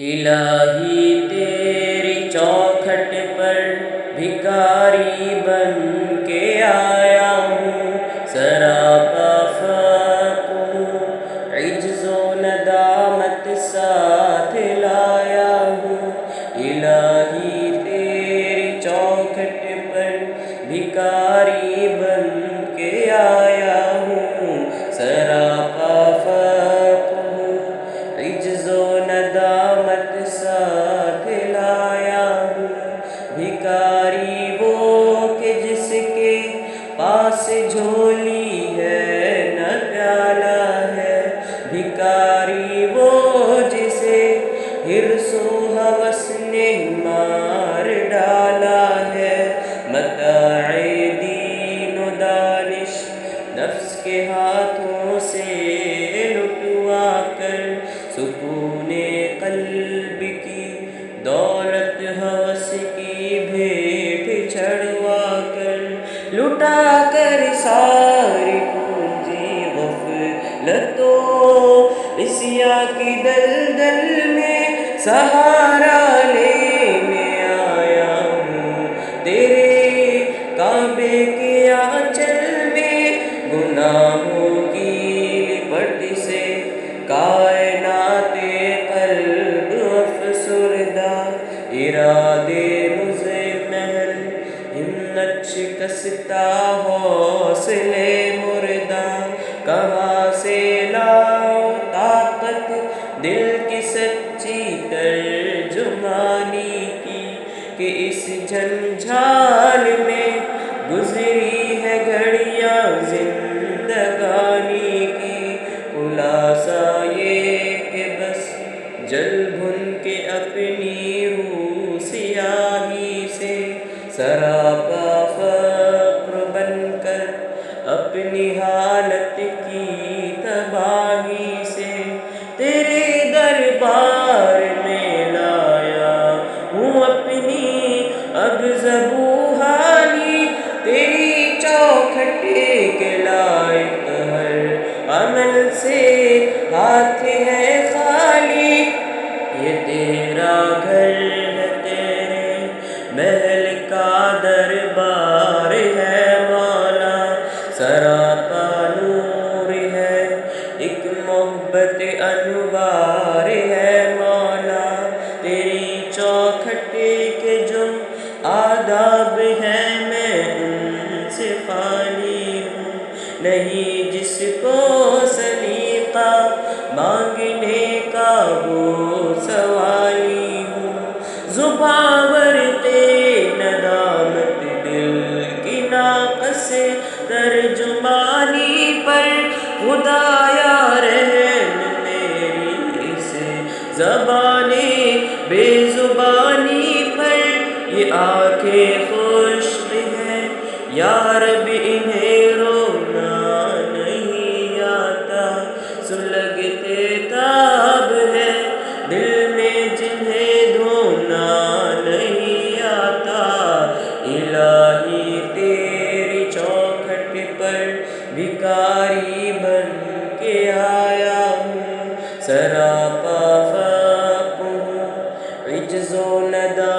الہی تیری چوکھٹ پر بھکاری بن کے آیا ہوں، سراپا فقر ہوں، عجز و ندامت ساتھ لایا ہوں۔ الہی تیری چوکھٹ پر بھکاری بن کے آیا ہوں، سراپا فقر ہوں، عجز و ندامت ساتھ لایا ہوں۔ بھکاری وہ کہ جس کے پاس جھولی ہے نہ پیالہ ہے، بھکاری وہ جسے حرص و ہوس نے مار ڈالا ہے۔ متاع دین و دانش نفس کے ہاتھوں سے لٹوا کر، سکون قلب کی دولت ہوس کی بھیٹ چڑھوا کر، لٹا کر ساری پونجی غفلت و عصیاں کی دلدل میں سہارا لینے آیا ہوں۔ تیرے کعبے کے آنچل میں گناہوں کی لپٹ سے کائنات قلب افسردہ، ارادے مزمحل ہمت شکستہ، حوصلے مردہ، کہاں سے لاؤ طاقت دل کی سچی ترجمانی کی، کہ اس جھنجھال میں گزری ہے گھڑیاں زندگانی کی۔ خلاصہ یہ کہ بس جل بھن کے اپنی روح سیاہی سے، سراپا فقر بن کر اپنی حالت کی تباہی سے، تیرے دربار میں لایا ہوں اپنی اب زبوں حالی۔ تیری چوکھٹ کے لائق ہر عمل سے ہاتھ ہے خالی، یہ تیرا گھر ہے، تیرے محل کا دربار ہے مولا، سراپا نور ہے، ایک محبت انوار ہے مولا۔ تیری چوکھٹ کے جو آداب ہیں میں ان سے خالی ہوں، نہیں جس کو سلیقہ مانگنے کا وہ سوالی ہوں۔ زباں ورتے ندامت دل کی ناقص ترجمانی پر، خدایا رحم میری اس زبان بے زبانی پر۔ یہ آنکھیں خشک ہیں یا رب انہیں رونا نہیں آتا، سلگتے تاب ہے دل میں جنہیں دھونا نہیں آتا۔ الہی تیری چوکھٹ پر بھکاری بن کے آیا ہوں، سراپا فقر ہوں، عجز و ندامت